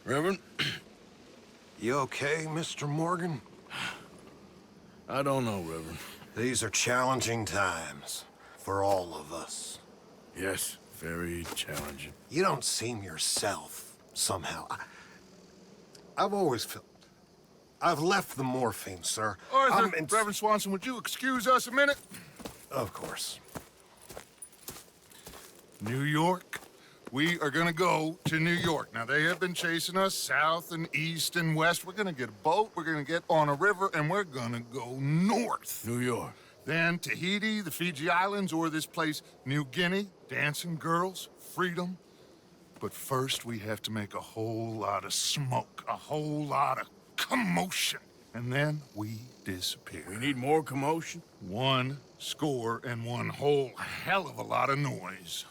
Reverend? You okay, Mr. Morgan? I don't know, Reverend. These are challenging times for all of us. Yes, very challenging. You don't seem yourself, somehow. I've always felt... I've left the morphine, sir. Arthur, Reverend Swanson, would you excuse us a minute? Of course. New York. We are gonna go to New York. Now, they have been chasing us south and east and west. We're gonna get a boat, we're gonna get on a river, and we're gonna go north. New York. Then Tahiti, the Fiji Islands, or this place, New Guinea, dancing girls, freedom. But first, we have to make a whole lot of smoke, a whole lot of commotion. And then we disappear. We need more commotion? 1 score and 1 whole hell of a lot of noise.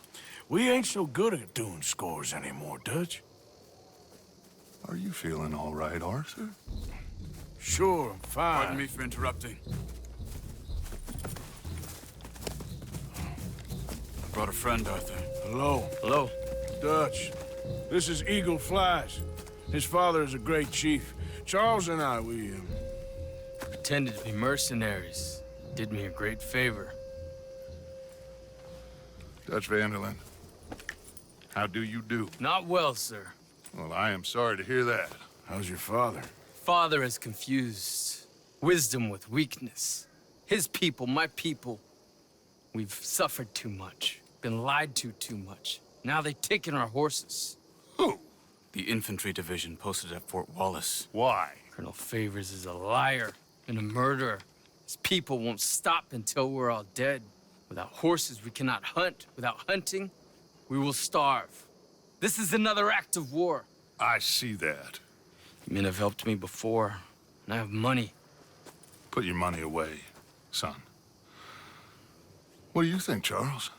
We ain't so good at doing scores anymore, Dutch. Are you feeling all right, Arthur? Sure, I'm fine. Pardon me for interrupting. I brought a friend, Arthur. Hello. Hello. Dutch. This is Eagle Flies. His father is a great chief. Charles and I, we Pretended to be mercenaries. Did me a great favor. Dutch Vanderland, how do you do? Not well, sir. Well, I am sorry to hear that. How's your father? Father has confused wisdom with weakness. His people, my people, we've suffered too much. Been lied to too much. Now they've taken our horses. Who? The infantry division posted at Fort Wallace. Why? Colonel Favors is a liar and a murderer. His people won't stop until we're all dead. Without horses, we cannot hunt. Without hunting, we will starve. This is another act of war. I see that. Men have helped me before, and I have money. Put your money away, son. What do you think, Charles?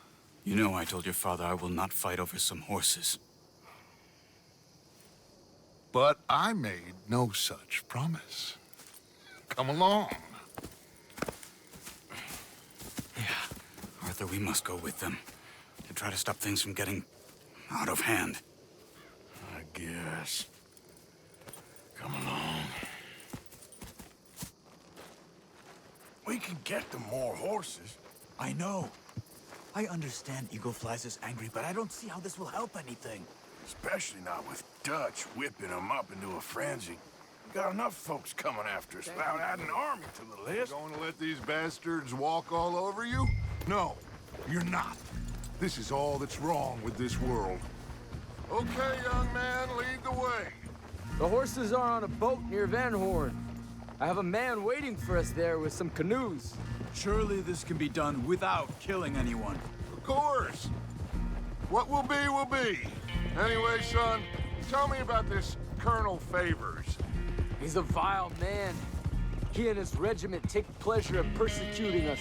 You know I told your father I will not fight over some horses. But I made no such promise. Come along. Yeah, Arthur, we must go with them to try to stop things from getting out of hand. I guess. Come along. We can get them more horses. I know. I understand Eagle Flies is angry, but I don't see how this will help anything. Especially not with Dutch whipping them up into a frenzy. Got enough folks coming after us without adding an army to the list. Going to let these bastards walk all over you? No, you're not. This is all that's wrong with this world. Okay, young man, lead the way. The horses are on a boat near Van Horn. I have a man waiting for us there with some canoes. Surely this can be done without killing anyone. Of course. What will be, will be. Anyway, son, tell me about this Colonel Favors. He's a vile man. He and his regiment take pleasure in persecuting us.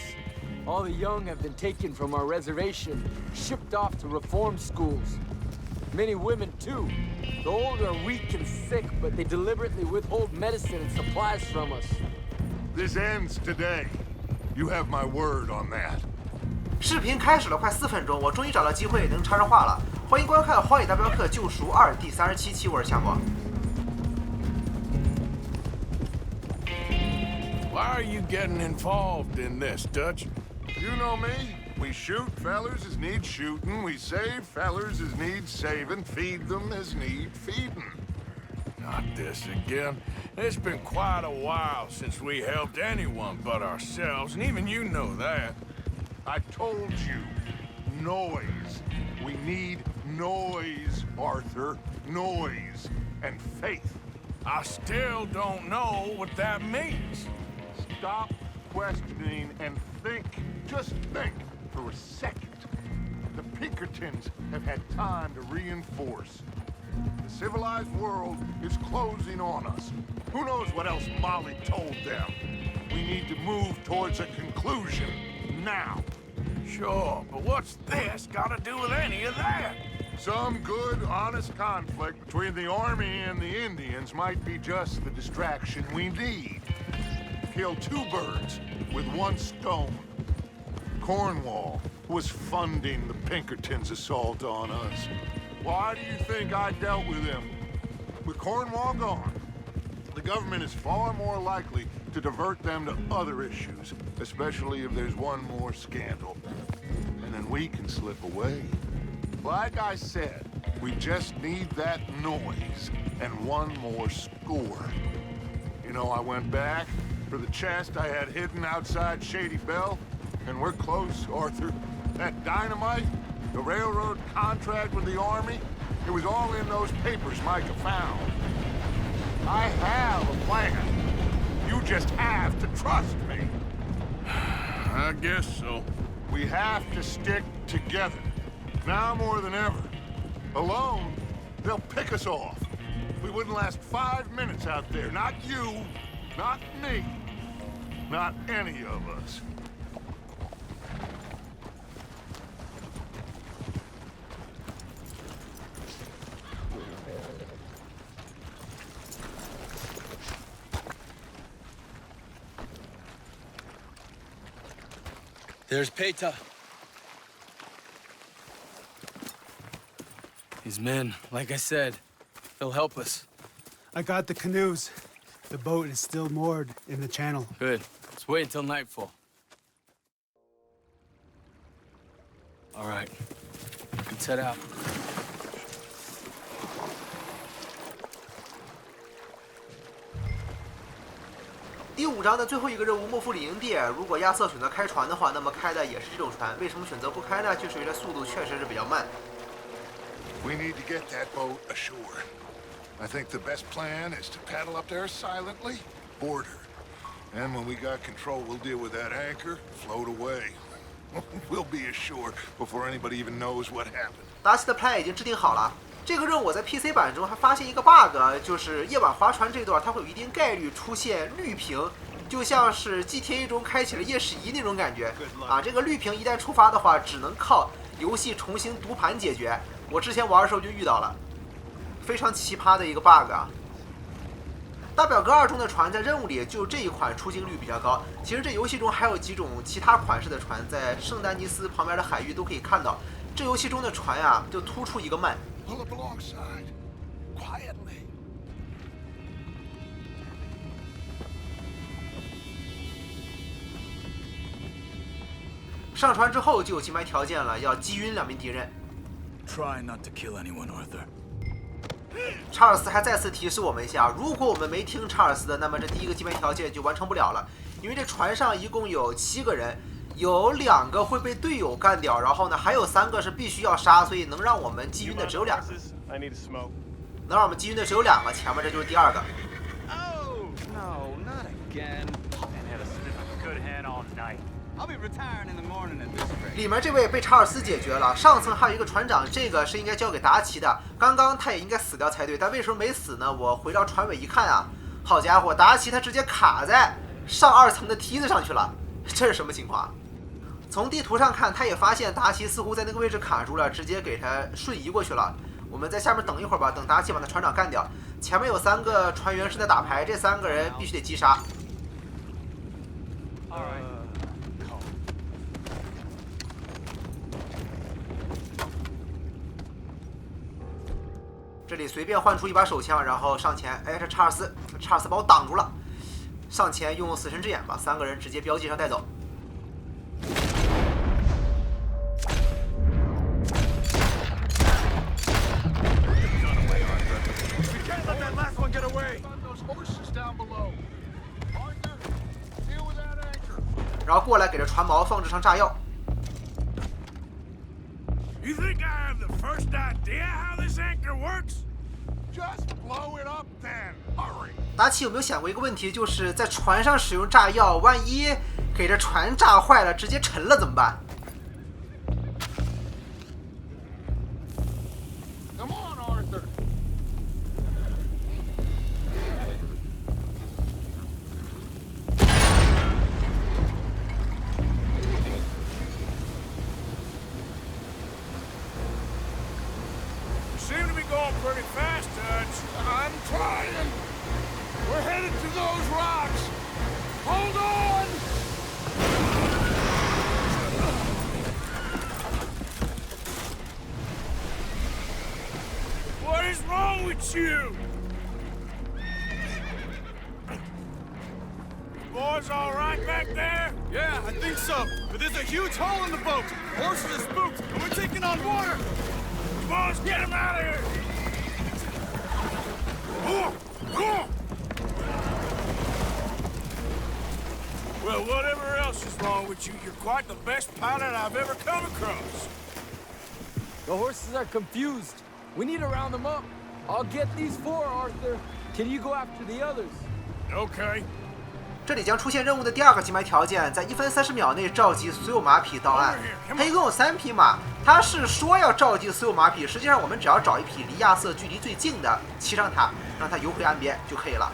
All the young have been taken from our reservation, shipped off to reform schools. Many women, too. The old are weak and sick, but they deliberately withhold medicine and supplies from us. This ends today. You have my word on that. 视频开始了快4分钟，我终于找到机会能插上话了。欢迎观看《荒野大镖客：救赎2》第37期，我是夏末。Why are you getting involved in this, Dutch? You know me. We shoot fellers as need shooting. We save fellers as need saving. Feed them as need feeding. Not this again. It's been quite a while since we helped anyone but ourselves, and even you know that. I told you. Noise. We need noise, Arthur. Noise. And faith. I still don't know what that means. Stop questioning and think. Just think for a second. The Pinkertons have had time to reinforce. The civilized world is closing on us. Who knows what else Molly told them? We need to move towards a conclusion now. Sure, but what's this got to do with any of that? Some good, honest conflict between the army and the Indians might be just the distraction we need. Kill 2 birds with 1 stone. Cornwall was funding the Pinkertons' assault on us. Why do you think I dealt with him? With Cornwall gone, the government is far more likely to divert them to other issues, especially if there's one more scandal. And then we can slip away. Like I said, we just need that noise and one more score. You know, I went back for the chest I had hidden outside Shady Bell, and we're close, Arthur. That dynamite, the railroad contract with the Army, it was all in those papers Micah found. I have a plan. You just have to trust me. I guess so. We have to stick together. Now more than ever. Alone, they'll pick us off. We wouldn't last 5 minutes out there. Not you, not me, not any of us. There's Peta. His men, like I said, they'll help us. I got the canoes. The boat is still moored in the channel. Good. Let's wait until nightfall. All right. We can set out.第5章的最后一个任务莫夫里营地，如果亚瑟选择开船的话，那么开的也是这种船。为什么选择不开呢？就是因为它速度确实是比较慢。We need to get that boat ashore. I think the best plan is to paddle up there silently, board her. And when we got control, we'll deal with that anchor, float away. We'll be ashore before anybody even knows what happened. 达奇的 plan 已经制定好了。这个任务我在 PC 版中还发现一个 bug， 就是夜晚划船这段它会有一定概率出现绿屏，就像是 GTA 中开启了夜视仪那种感觉啊。这个绿屏一旦触发的话，只能靠游戏重新读盘解决。我之前玩的时候就遇到了，非常奇葩的一个 bug 啊。大表哥2中的船在任务里就这一款出镜率比较高，其实这游戏中还有几种其他款式的船，在圣丹尼斯旁边的海域都可以看到。这游戏中的船呀，就突出一个慢。Pull up alongside. Quietly. 上船之后就有金牌条件了，要击晕2名敌人。Try not to kill anyone, Arthur. 查尔斯还再次提示我们一下，如果我们没听查尔斯的，那么这第一个击败条件就完成不了了。因为这船上一共有7个人，有2个会被队友干掉，然后呢还有3个是必须要杀，所以能让我们击晕的只有2个。能让我们击晕的只有2个，前面这就是第2个。Oh no, not again. Man had a sniff of good hand all night. I'll be retiring in the morning at this rate. 里面这位被查尔斯解决了，上层还有一个船长，这个是应该交给达奇的。刚刚他也应该死掉才对，但为什么没死呢？我回到船尾一看啊，好家伙，达奇他直接卡在上2层的梯子上去了，这是什么情况？从地图上看，他也发现达奇似乎在那个位置卡住了，直接给他瞬移过去了。我们在下面等一会儿吧，等达奇把那船长干掉。前面有3个船员是在打牌，这3个人必须得击杀。这里随便换出一把手枪，然后上前，哎，这查尔斯把我挡住了，上前用死神之眼把3个人直接标记上带走。然后过来给这船锚放置上炸药。You think I have the first idea how this anchor works? Just blow it up then. Hurry. 达奇有没有想过一个问题，就是在船上使用炸药，万一给这船炸坏了，直接沉了怎么办？Come on, Arthur. Seem to be going pretty fast, Dutch. I'm trying. We're headed to those rocks. Hold on. at you! Boys all right back there? Yeah, I think so. But there's a huge hole in the boat. Horses are spooked, and we're taking on water. Come on, let's get him out of here! Well, whatever else is wrong with you, you're quite the best pilot I've ever come across. The horses are confused. We need to round them up. I'll get these 4, Arthur. Can you go after the others? Okay. 这里将出现任务的第2个金牌条件，在1分30秒内召集所有马匹到岸。他一共有3匹马，他是说要召集所有马匹，实际上我们只要找一匹离亚瑟距离最近的，骑上它，让它游回岸边就可以了。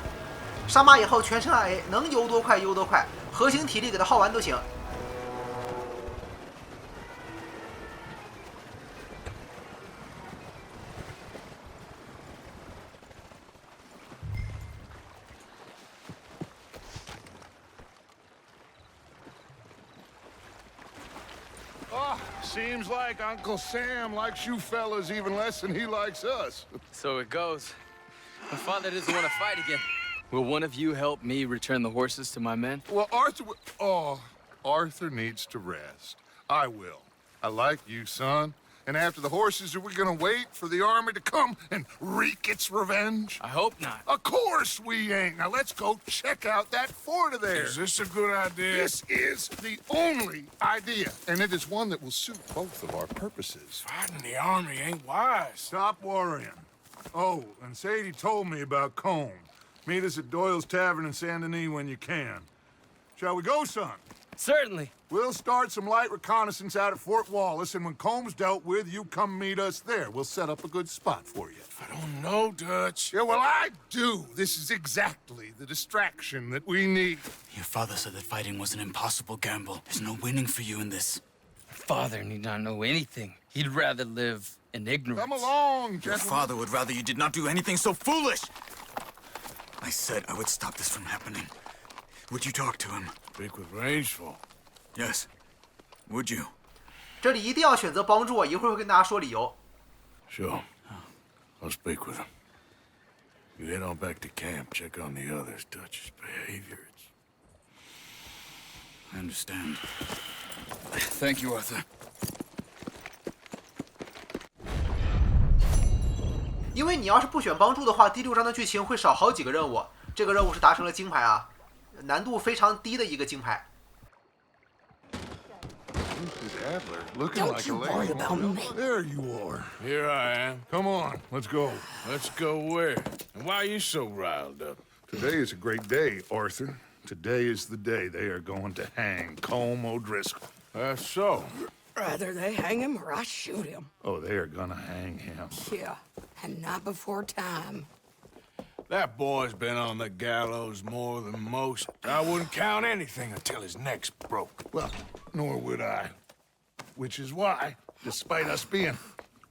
上马以后全程按 A， 能游多快游多快，核心体力给它耗完都行。Seems like Uncle Sam likes you fellas even less than he likes us. So it goes. My father doesn't want to fight again. Will one of you help me return the horses to my men? Well, Arthur needs to rest. I will. I like you, son. And after the horses, are we gonna wait for the army to come and wreak its revenge? I hope not. Of course we ain't. Now let's go check out that fort of theirs. Is this a good idea? This is the only idea, and it is one that will suit both of our purposes. Fighting the army ain't wise. Stop worrying. Oh, and Sadie told me about Combe. Meet us at Doyle's Tavern in Saint Denis when you can. Shall we go, son? Certainly. We'll start some light reconnaissance out at Fort Wallace, and when Combs dealt with, you come meet us there. We'll set up a good spot for you. I don't know, Dutch. Yeah, well, I do. This is exactly the distraction that we need. Your father said that fighting was an impossible gamble. There's no winning for you in this. Father need not know anything. He'd rather live in ignorance. Come along, Your gentlemen. father would rather you did not do anything so foolish. I said I would stop this from happening. Would you talk to him? Speak with Rangeful. Yes. Would you? 这里一定要选择帮助我，一会儿会跟大家说理由。 Sure. I'll speak with him. You head on back to camp, check on the others. Dutch's behavior. I understand. Thank you, Arthur. 因为你要是不选帮助的话，第6章的剧情会少好几个任务。这个任务是达成了金牌啊，难度非常低的一个金牌。 Don't you worry about me. There you are. Here I am. Come on, let's go. Let's go where? And why are you so riled up? Today is a great day, Arthur. Today is the day they are going to hang Colm O'Driscoll. That's so. Rather they hang him or I shoot him. Oh, they are gonna hang him. Yeah, and not before time. That boy's been on the gallows more than most. I wouldn't count anything until his neck's broke. Well, nor would I. Which is why, despite us being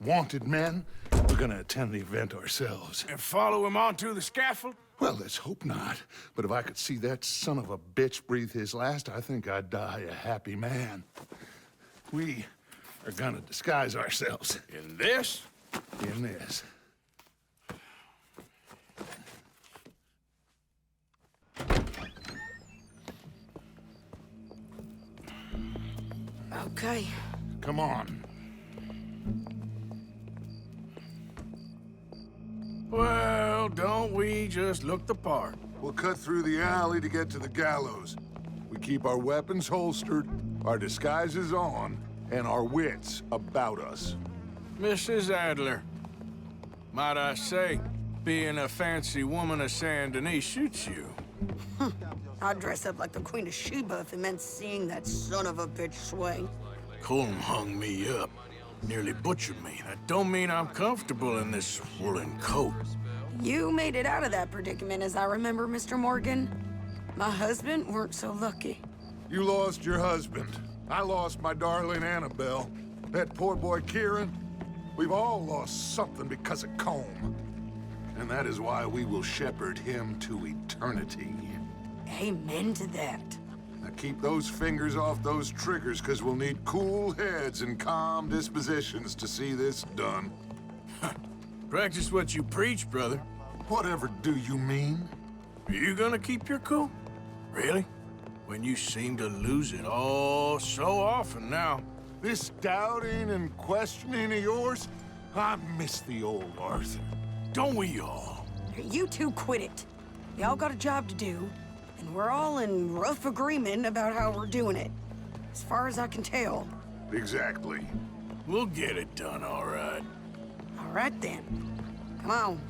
wanted men, we're gonna attend the event ourselves. And follow him onto the scaffold? Well, let's hope not. But if I could see that son of a bitch breathe his last, I think I'd die a happy man. We are gonna disguise ourselves. In this? In this. Okay. Come on. Well, don't we just look the part? We'll cut through the alley to get to the gallows. We keep our weapons holstered, our disguises on, and our wits about us. Mrs. Adler, might I say, being a fancy woman of Saint Denis suits you. I'd dress up like the Queen of Sheba if it meant seeing that son of a bitch swing. Colm hung me up, nearly butchered me. That don't mean I'm comfortable in this woolen coat. You made it out of that predicament, as I remember, Mr. Morgan. My husband weren't so lucky. You lost your husband. I lost my darling Annabelle. That poor boy Kieran. We've all lost something because of Colm. And that is why we will shepherd him to eternity. Amen to that. Now keep those fingers off those triggers, because we'll need cool heads and calm dispositions to see this done. Practice what you preach, brother. Whatever do you mean? Are you gonna keep your cool? Really? When you seem to lose it all so often now. This doubting and questioning of yours, I miss the old Arthur. Don't we all? You two quit it. We all got a job to do, and we're all in rough agreement about how we're doing it. As far as I can tell. Exactly. We'll get it done, all right. All right, then. Come on.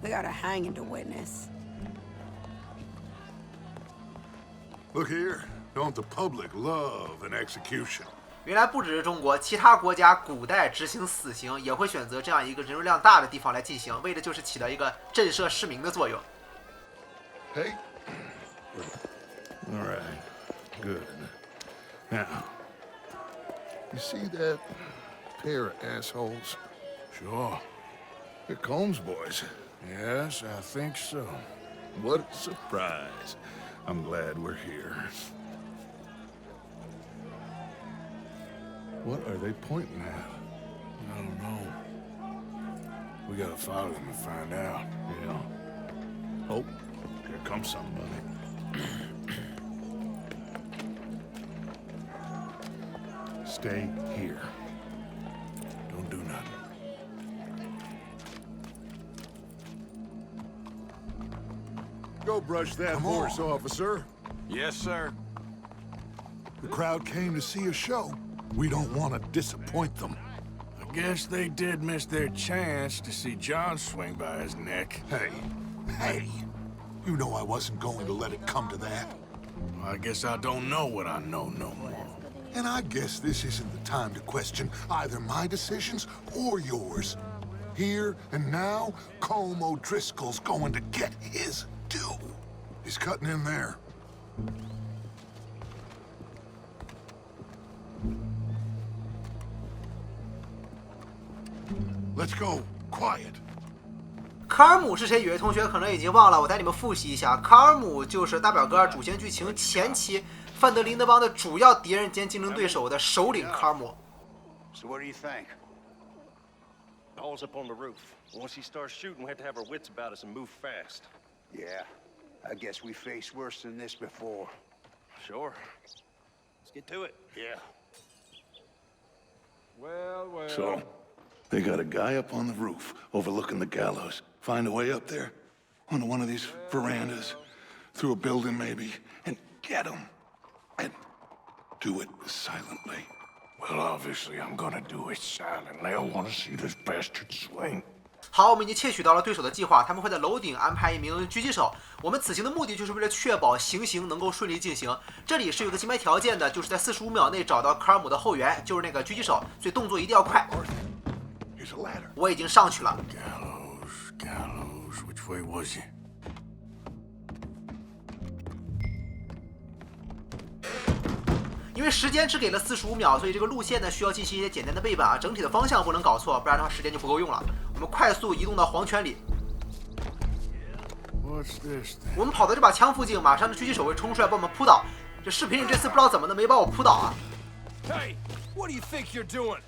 We got a hanging to witness. Look here, don't the public love an execution? 原来不只是中国，其他国家古代执行死刑也会选择这样一个人流量大的地方来进行，为的就是起到一个震慑市民的作用。Hey. All right. Good. Now, you see that pair of assholes? Sure. They're Combs boys. Yes, I think so. What a surprise. I'm glad we're here. What are they pointing at? I don't know. We gotta follow them and find out. Yeah. Oh, here comes somebody. Stay here. Don't do nothing. Go brush that horse, officer. Yes, sir. The crowd came to see a show. We don't want to disappoint them. I guess they did miss their chance to see John swing by his neck. Hey. You know I wasn't going to let it come to that. Well, I guess I don't know what I know no more. And I guess this isn't the time to question either my decisions or yours. Here and now, Colm O'Driscoll's going to get his due. He's cutting in there. Let's go. Quiet. 卡尔姆是谁？有些同学可能已经忘了，我带你们复习一下。卡尔姆就是大表哥主线剧情前期范德林德邦的主要敌人兼竞争对手的首领卡尔姆。So what do you think? Paul's up on the roof. Once he starts shooting, we have to have our wits about us and move fast. Yeah, I guess we faced worse than this before. Sure. Let's get to it. Yeah. Well. So, they got a guy up on the roof overlooking the gallows. Find a way up there, onto one of these verandas, through a building maybe, and get him. And do it silently. Well, obviously I'm gonna do it silently. I wanna see this bastard swing. 好，我们已经窃取到了对手的计划，他们会在楼顶安排一名狙击手。我们此行的目的就是为了确保行刑能够顺利进行。这里是有个金牌条件的，就是在45秒内找到卡尔姆的后援，就是那个狙击手，所以动作一定要快。我已经上去了。Gallows, which way was he? 因为时间只给了45秒，所以这个路线呢需要进行一些简单的背板啊，整体的方向不能搞错，不然的话时间就不够用了。我们快速移动到黄泉里。我们跑到这把枪附近，马上这狙击手会冲出来把我们扑倒。这视频里这次不知道怎么的没把我扑倒啊。Hey, what do you think you're doing?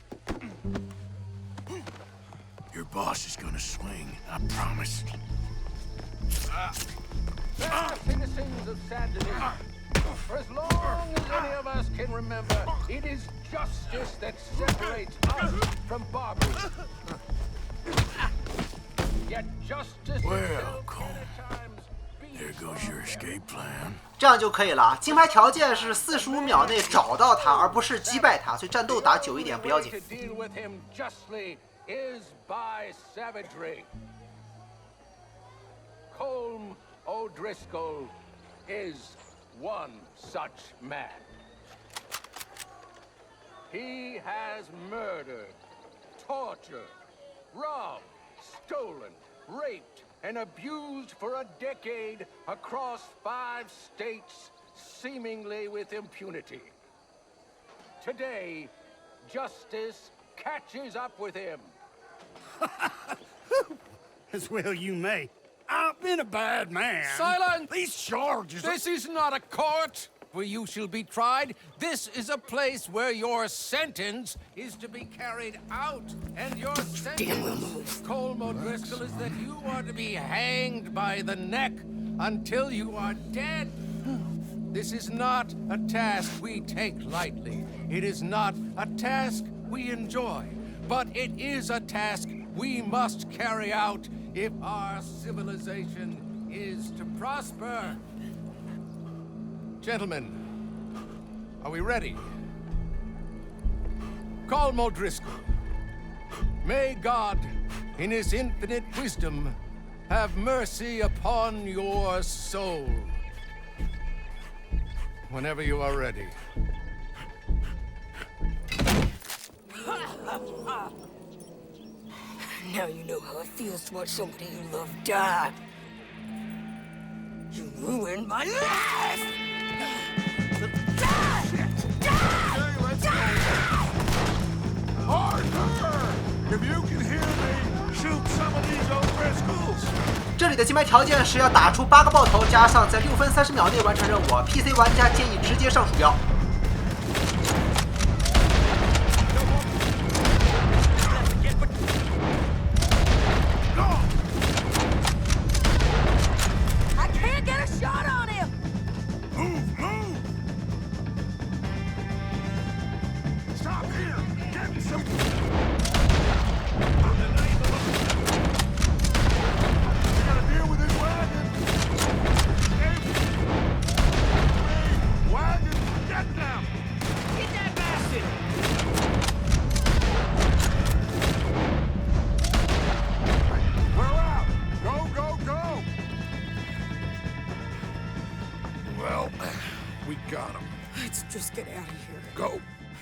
Your boss is gonna swing, I promise. Citizens of Saint Denis, for as long as any of us can remember, it is justice that separates us from barbarism. Yet justice Well, Cole, there goes your escape plan. 这样就可以了。金牌条件是45秒内找到他，而不是击败他，所以战斗打久一点不要紧。Is by savagery. Colm O'Driscoll is one such man. He has murdered, tortured, robbed, stolen, raped, and abused for a decade across 5 states, seemingly with impunity. Today, justice catches up with him. As well you may. I've been a bad man. Silence! These charges... This is not a court. where you shall be tried. This is a place where your sentence is to be carried out. And your sentence, Colm O'Driscoll, is that you are to be hanged by the neck until you are dead. This is not a task we take lightly. It is not a task we enjoy. But it is a task we must carry out if our civilization is to prosper. Gentlemen, are we ready? Colm O'Driscoll, may God, in his infinite wisdom, have mercy upon your soul. Whenever you are ready. Now you know how it feels to watch somebody you love die. You ruined my life! Arthur! If you can hear me, shoot some of these O'Driscolls! 这里的金牌条件是要打出8个爆头，加上在6分30秒内完成任务。PC 玩家建议直接上鼠标。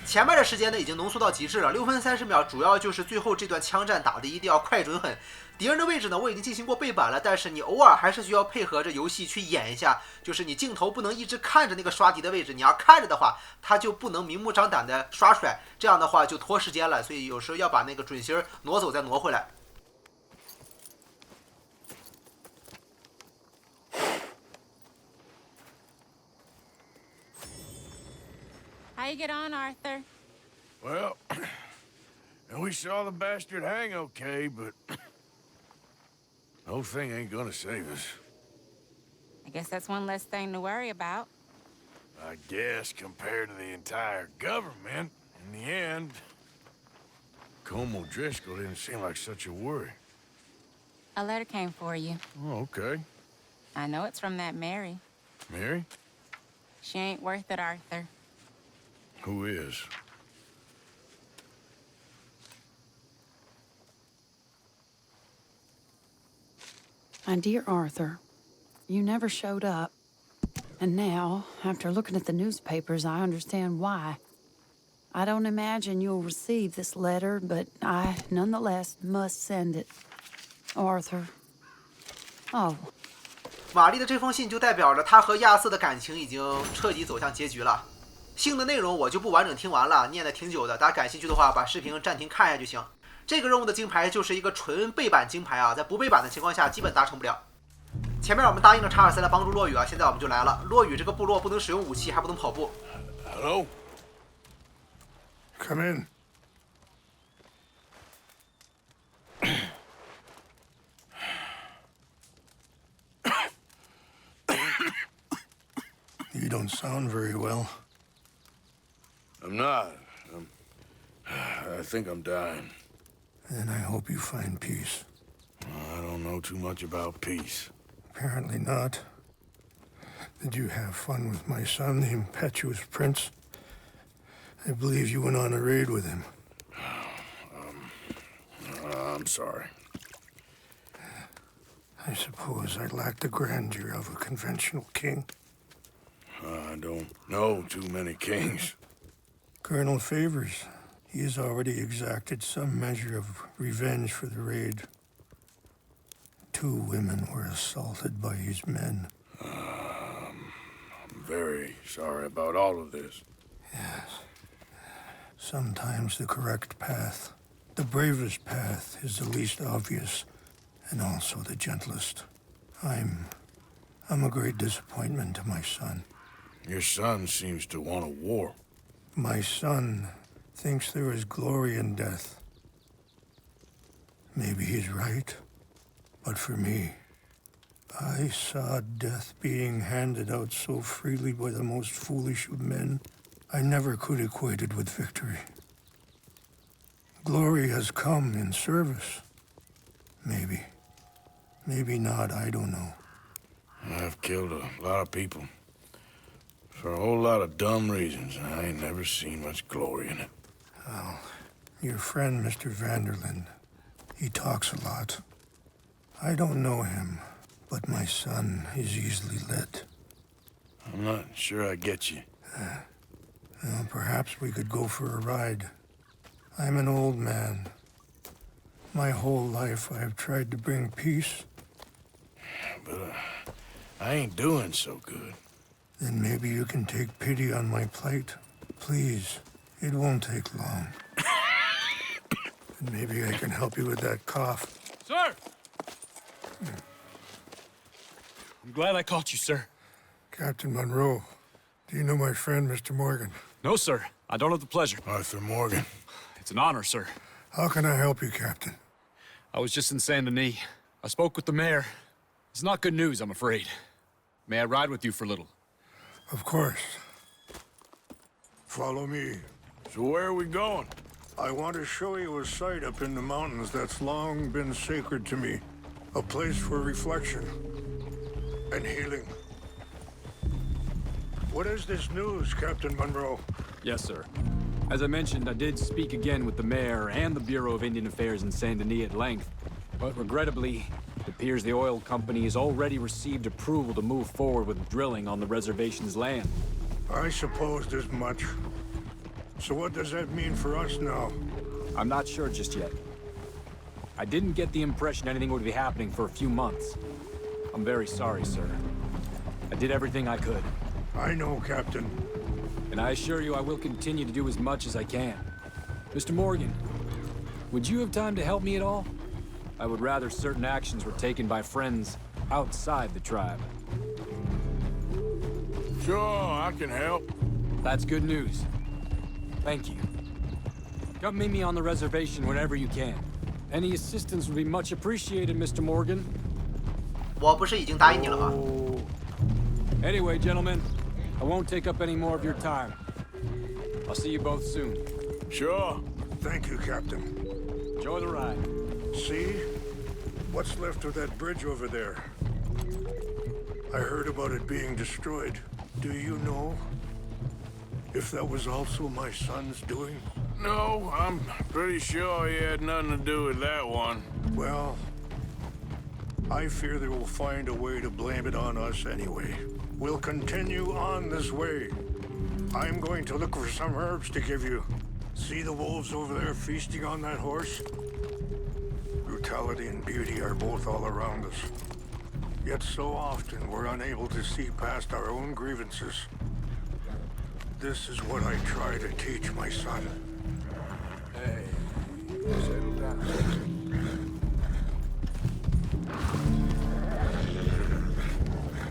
前面的时间呢已经浓缩到极致了，6分30秒，主要就是最后这段枪战打的一定要快准狠。敌人的位置呢我已经进行过背板了，但是你偶尔还是需要配合着游戏去演一下，就是你镜头不能一直看着那个刷敌的位置，你要看着的话，它就不能明目张胆的刷出来，这样的话就拖时间了，所以有时候要把那个准星挪走再挪回来。How you get on, Arthur? Well, we saw the bastard hang okay, but the whole thing ain't gonna save us. I guess that's one less thing to worry about. I guess compared to the entire government, in the end, Colm O'Driscoll didn't seem like such a worry. A letter came for you. Oh, okay. I know it's from that Mary. Mary? She ain't worth it, Arthur. Who is? My dear Arthur, you never showed up. And now, after looking at the newspapers, I understand why. I don't imagine you'll receive this letter, but I, nonetheless, must send it. Arthur. Oh. 玛丽的这封信就代表着她和亚瑟的感情已经彻底走向结局了。信的内容我就不完整听完了，念的挺久的，大家感兴趣的话把视频暂停看一下就行。这个任务的金牌就是一个纯背板金牌啊，在不背板的情况下基本达成不了。前面我们答应了查尔斯来帮助落雨啊，现在我们就来了。落雨这个部落不能使用武器，还不能跑步。Hello? Come in. You don't sound very well. I'm not. I think I'm dying. Then I hope you find peace. I don't know too much about peace. Apparently not. Did you have fun with my son, the impetuous prince? I believe you went on a raid with him. I'm sorry. I suppose I lack the grandeur of a conventional king. I don't know too many kings. Colonel Favors, he has already exacted some measure of revenge for the raid. 2 women were assaulted by his men. I'm very sorry about all of this. Yes. Sometimes the correct path, the bravest path, is the least obvious, and also the gentlest. I'm a great disappointment to my son. Your son seems to want a war. My son thinks there is glory in death. Maybe he's right, but for me, I saw death being handed out so freely by the most foolish of men, I never could equate it with victory. Glory has come in service. Maybe. Maybe not, I don't know. I've killed a lot of people. For a whole lot of dumb reasons, and I ain't never seen much glory in it. Well, your friend, Mr. Vanderlyn, he talks a lot. I don't know him, but my son is easily led. I'm not sure I get you. Well, perhaps we could go for a ride. I'm an old man. My whole life I have tried to bring peace. But I ain't doing so good. Then maybe you can take pity on my plight. Please, it won't take long. And maybe I can help you with that cough. Sir! I'm glad I caught you, sir. Captain Monroe, do you know my friend, Mr. Morgan? No, sir. I don't have the pleasure. Arthur Morgan. It's an honor, sir. How can I help you, Captain? I was just in Saint Denis. I spoke with the mayor. It's not good news, I'm afraid. May I ride with you for a little? Of course. Follow me. So where are we going? I want to show you a site up in the mountains that's long been sacred to me. A place for reflection and healing. What is this news, Captain Monroe? Yes, sir. As I mentioned, I did speak again with the mayor and the Bureau of Indian Affairs in Saint Denis at length. But regrettably, it appears the oil company has already received approval to move forward with drilling on the reservation's land. I supposed as much. So what does that mean for us now? I'm not sure just yet. I didn't get the impression anything would be happening for a few months. I'm very sorry, sir. I did everything I could. I know, Captain. And I assure you I will continue to do as much as I can. Mr. Morgan, would you have time to help me at all? I would rather certain actions were taken by friends outside the tribe. Sure, I can help. That's good news. Thank you. Come meet me on the reservation whenever you can. Any assistance would be much appreciated, Mr. Morgan. 我不是已经答应你了吗？ Anyway, gentlemen, I won't take up any more of your time. I'll see you both soon. Sure. Thank you, Captain. Enjoy the ride. See? What's left of that bridge over there? I heard about it being destroyed. Do you know if that was also my son's doing? No, I'm pretty sure he had nothing to do with that one. Well, I fear they will find a way to blame it on us anyway. We'll continue on this way. I'm going to look for some herbs to give you. See the wolves over there feasting on that horse? Brutality and beauty are both all around us. Yet so often we're unable to see past our own grievances. This is what I try to teach my son. Hey, settle down.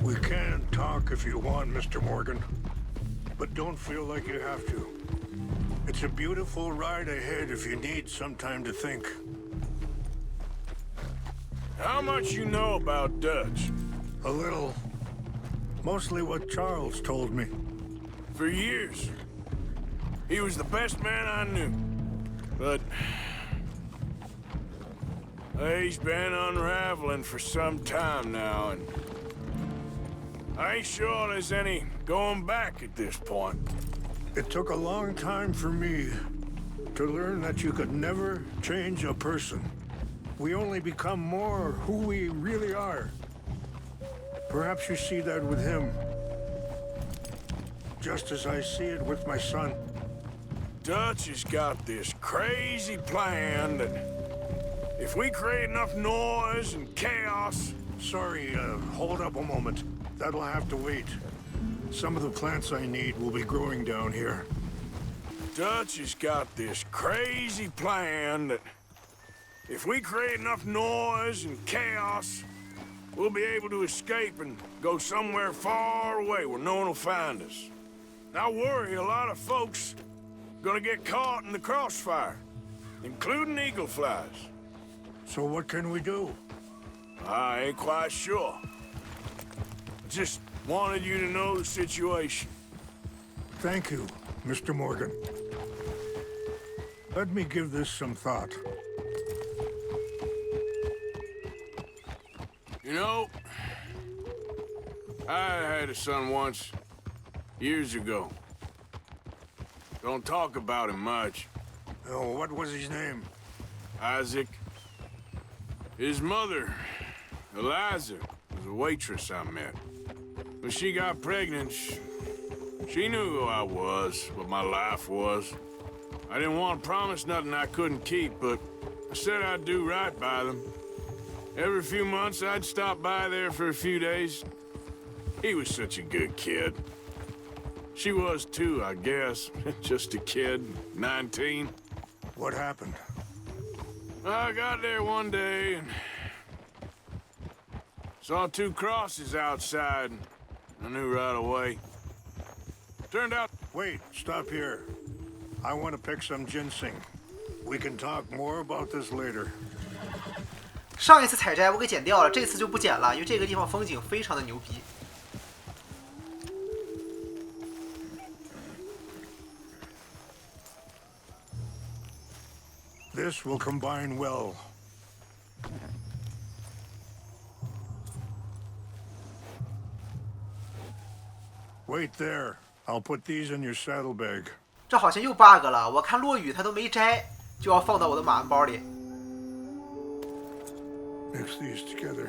We can talk if you want, Mr. Morgan. But don't feel like you have to. It's a beautiful ride ahead if you need some time to think. How much you know about Dutch? A little. Mostly what Charles told me. For years. He was the best man I knew. But he's been unraveling for some time now, and I ain't sure there's any going back at this point. It took a long time for me to learn that you could never change a person. We only become more who we really are. Perhaps you see that with him, just as I see it with my son. Dutch has got this crazy plan that if we create enough noise and chaos... Sorry, hold up a moment. That'll have to wait. Some of the plants I need will be growing down here. Dutch has got this crazy plan that if we create enough noise and chaos, we'll be able to escape and go somewhere far away where no one will find us. I worry a lot of folks gonna get caught in the crossfire, including eagle flies. So what can we do? I ain't quite sure. Just wanted you to know the situation. Thank you, Mr. Morgan. Let me give this some thought. You know, I had a son once, years ago. Don't talk about him much. Oh, what was his name? Isaac. His mother, Eliza, was a waitress I met. When she got pregnant, she knew who I was, what my life was. I didn't want to promise nothing I couldn't keep, but I said I'd do right by them. Every few months, I'd stop by there for a few days. He was such a good kid. She was too, I guess. Just a kid, 19. What happened? I got there one day and saw 2 crosses outside, and I knew right away. Turned out... Wait, stop here. I want to pick some ginseng. We can talk more about this later. 上一次采摘我给剪掉了，这次就不剪了，因为这个地方风景非常的牛逼。This will combine well. Wait there. I'll put these in your saddlebag. 这好像又 bug 了，我看落雨他都没摘，就要放到我的马鞍包里。Mix these together.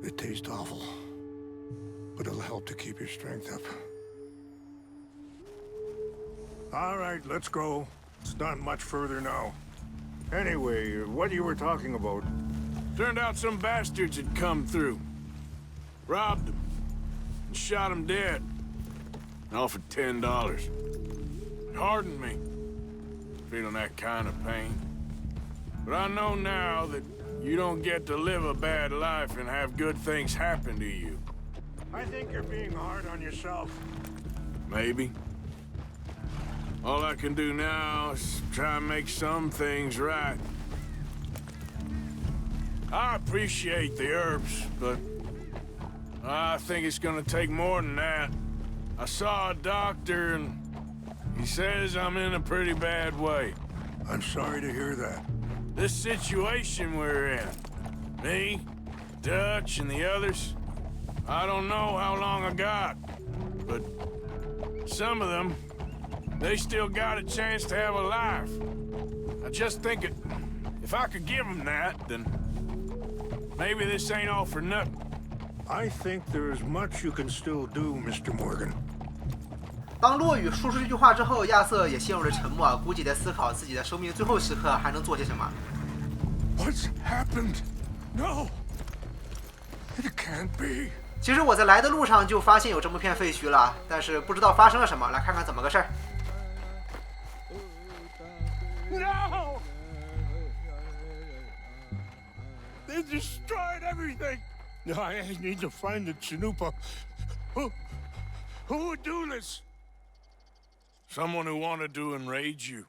They taste awful, but it'll help to keep your strength up. All right, let's go. It's not much further now. Anyway, what you were talking about? Turned out some bastards had come through. Robbed them. And shot them dead. And offered $10. It hardened me. Feeling that kind of pain. But I know now that you don't get to live a bad life and have good things happen to you. I think you're being hard on yourself. Maybe. All I can do now is try and make some things right. I appreciate the herbs, but I think it's gonna take more than that. I saw a doctor and he says I'm in a pretty bad way. I'm sorry to hear that. This situation we're in, me, Dutch, and the others, I don't know how long I got, but some of them, they still got a chance to have a life. I just think if I could give them that, then maybe this ain't all for nothing. I think there is much you can still do, Mr. Morgan. 当落雨说出这句话之后，亚瑟也陷入了沉默，估计在思考自己的生命最后时刻还能做些什么。What's happened? No, it can't be. 其实我在来的路上就发现有这么片废墟了，但是不知道发生了什么，来看看怎么个事儿。No! They destroyed everything. I need to find the Chanupa. Who would do this? Someone who wanted to enrage you.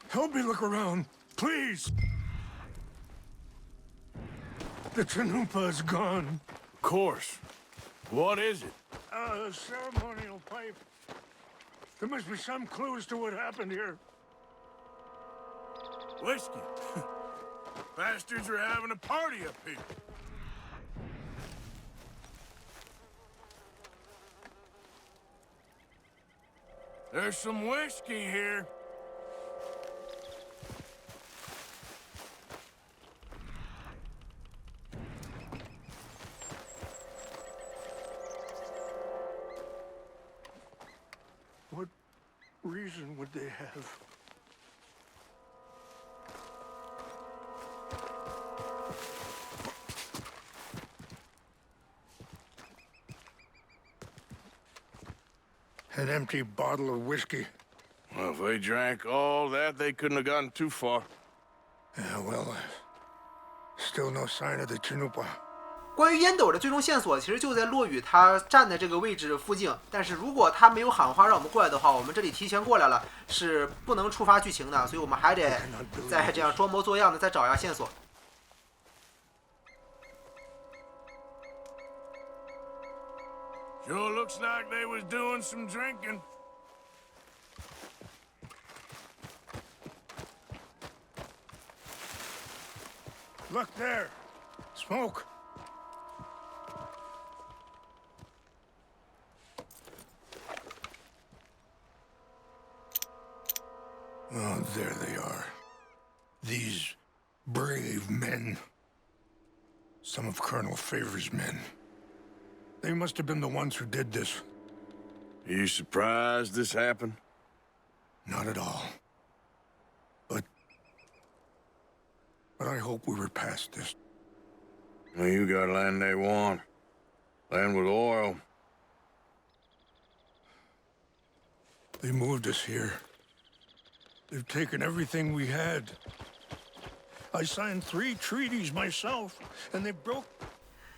Help me look around, please. The Chanupa is gone. Of course. What is it? A ceremonial pipe. There must be some clues to what happened here. Whiskey. Bastards are having a party up here. There's some whiskey here. What reason would they have? An empty bottle of whiskey. Well, if they drank all that, they couldn't have gotten too far. Yeah, well, still no sign of the Chinupa. 关于烟斗的最终线索，其实就在落雨他站的这个位置附近。但是如果他没有喊话让我们过来的话，我们这里提前过来了，是不能触发剧情的，所以我们还得再这样装模作样的再找一下线索。Sure looks like they was doing some drinking. Look there! Smoke! Oh, there they are. These brave men. Some of Colonel Favor's men. They must have been the ones who did this. Are you surprised this happened? Not at all. But I hope we were past this. Well, you got land they want. Land with oil. They moved us here. They've taken everything we had. I signed 3 treaties myself, and they broke.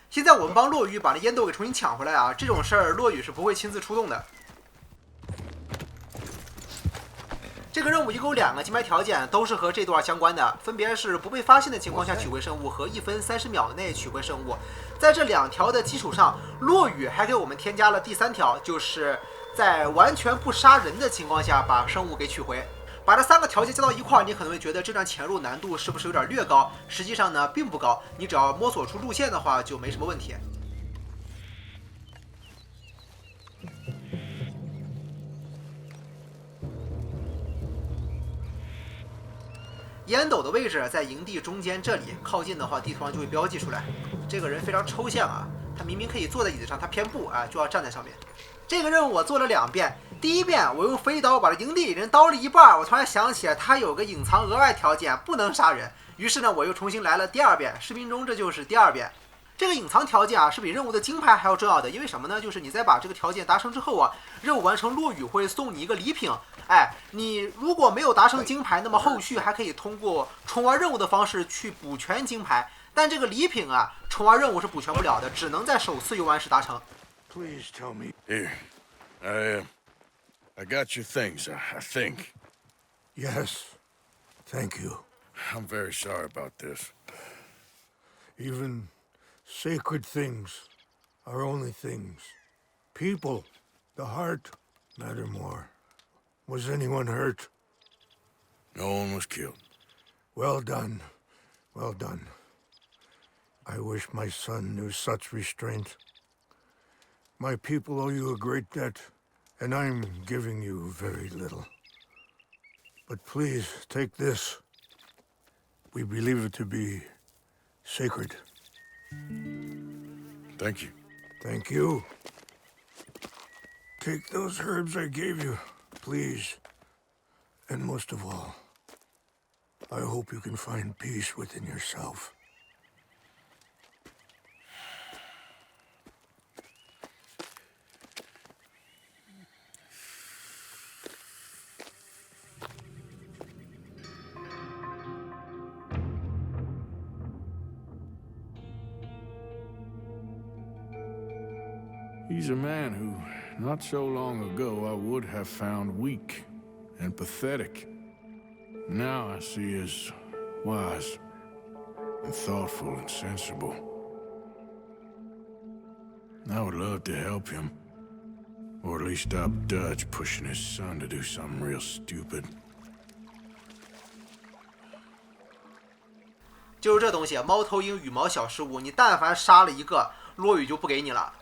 现在我们帮落雨把这烟斗给重新抢回来啊！这种事儿落雨是不会亲自出动的。这个任务一共有2个金牌条件，都是和这段相关的，分别是不被发现的情况下取回圣物和1分30秒内取回圣物。在这2条的基础上，落雨还给我们添加了第3条，就是在完全不杀人的情况下把圣物给取回。把这3个条件加到一块儿，你可能会觉得这段潜入难度是不是有点略高？实际上呢，并不高。你只要摸索出路线的话，就没什么问题。烟斗的位置在营地中间这里，靠近的话，地图上就会标记出来。这个人非常抽象啊，他明明可以坐在椅子上，他偏不啊，就要站在上面。这个任务我做了2遍。第一遍我用飞刀把这营地里人刀了一半，我突然想起来它有个隐藏额外条件，不能杀人。于是呢，我又重新来了第2遍。视频中这就是第2遍。这个隐藏条件啊，是比任务的金牌还要重要的。因为什么呢？就是你在把这个条件达成之后啊，任务完成，落雨会送你一个礼品。哎，你如果没有达成金牌，那么后续还可以通过重玩任务的方式去补全金牌。但这个礼品啊，重玩任务是补全不了的，只能在首次游玩时达成。 Please tell me. Here, I got your things, I think. Yes, thank you. I'm very sorry about this. Even sacred things are only things. People, the heart, matter more. Was anyone hurt? No one was killed. Well done. Well done. I wish my son knew such restraint. My people owe you a great debt, and I'm giving you very little. But please, take this. We believe it to be sacred. Thank you. Thank you. Take those herbs I gave you, please. And most of all, I hope you can find peace within yourself. He's a man who, not so long ago, I would have found weak and pathetic. Now I see as wise and thoughtful and sensible. I would love to help him, or at least stop Dutch pushing his son to do something real stupid. 就是这东西，猫头鹰羽毛小失误，你但凡杀了一个，落雨就不给你了。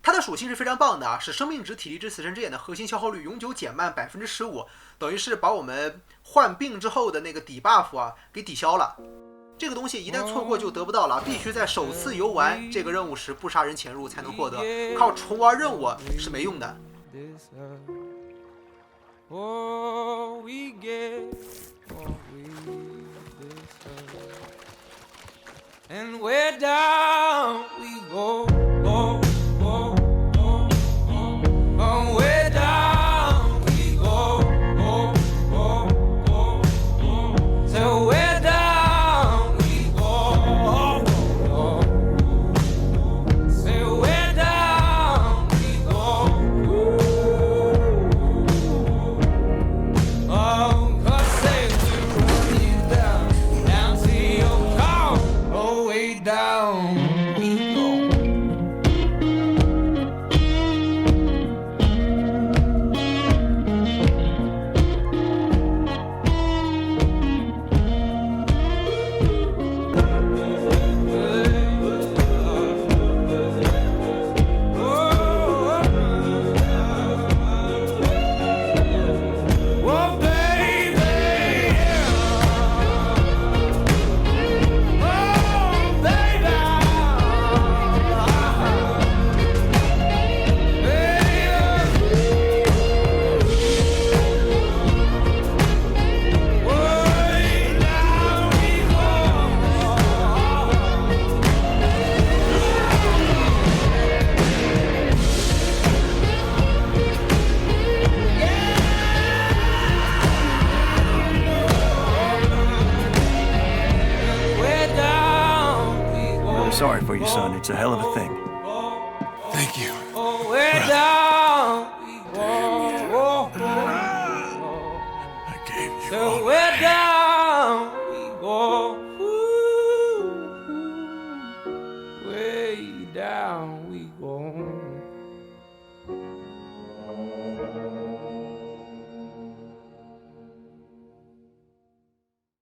它的属性是非常棒的啊，使生命值、体力值、死神之眼的核心消耗率永久减慢15%，等于是把我们患病之后的那个底 buff 啊给抵消了。这个东西一旦错过就得不到了，必须在首次游玩这个任务时不杀人潜入才能获得，靠重玩任务是没用的。And where down we go, way down we go. sorry for you, son. It's a hell of a thing. Thank you. Oh, way down we go. I gave you So all way I had. down we go. Ooh, way down we go.